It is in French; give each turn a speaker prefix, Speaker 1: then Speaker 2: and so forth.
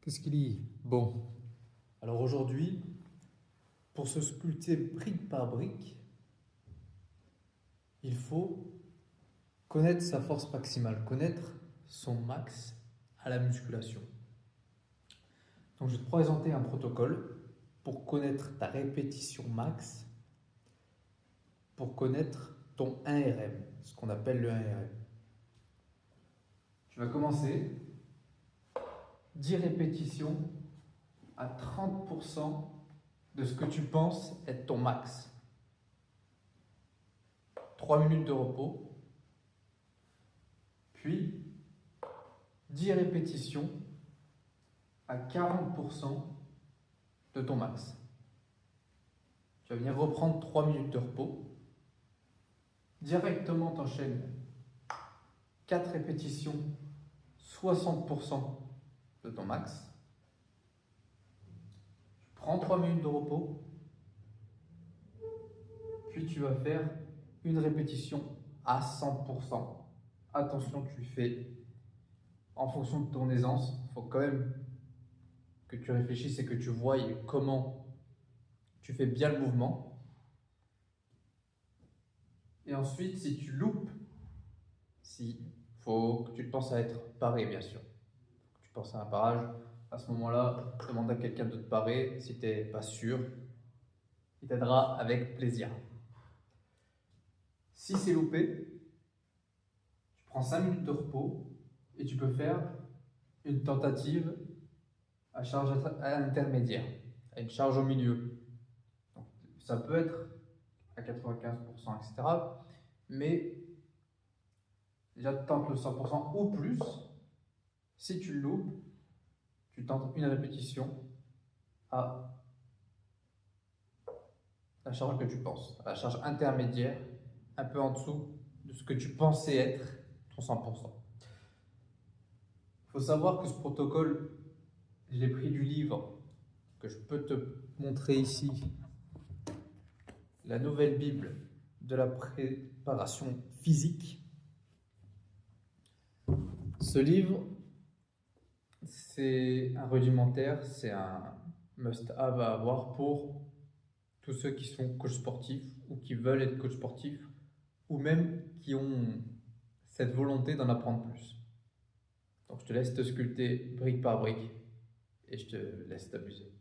Speaker 1: Qu'est-ce qu'il dit? Bon, alors aujourd'hui, pour se sculpter brique par brique, il faut connaître sa force maximale, connaître son max à la musculation. Donc je vais te présenter un protocole pour connaître ta répétition max, pour connaître ton 1RM, ce qu'on appelle le 1RM. Tu vas commencer 10 répétitions à 30% de ce que tu penses être ton max. 3 minutes de repos, puis 10 répétitions à 40% de ton max. Tu vas venir reprendre 3 minutes de repos. Directement, t'enchaînes 4 répétitions, 60% de ton max. Tu prends 3 minutes de repos, puis tu vas faire une répétition à 100%. Attention, tu fais en fonction de ton aisance. Il faut quand même que tu réfléchisses et que tu voies comment tu fais bien le mouvement. Et ensuite, si tu loupes, faut que tu te penses à être paré, bien sûr. Tu penses à un parage. À ce moment-là, demande à quelqu'un de te parer. Si tu n'es pas sûr, il t'aidera avec plaisir. Si c'est loupé, tu prends 5 minutes de repos et tu peux faire une tentative à charge intermédiaire, à une charge au milieu. Donc, ça peut être à 95%, etc. Mais déjà, tente le 100% ou plus. Si tu le loupes, tu tentes une répétition à la charge que tu penses, à la charge intermédiaire, un peu en dessous de ce que tu pensais être ton 100%. Il faut savoir que ce protocole, je l'ai pris du livre que je peux te montrer ici, la nouvelle Bible de la préparation physique. Ce livre, c'est un rudimentaire, c'est un must-have à avoir pour tous ceux qui sont coachs sportifs ou qui veulent être coachs sportifs ou même qui ont cette volonté d'en apprendre plus. Donc je te laisse te sculpter brique par brique et je te laisse t'amuser.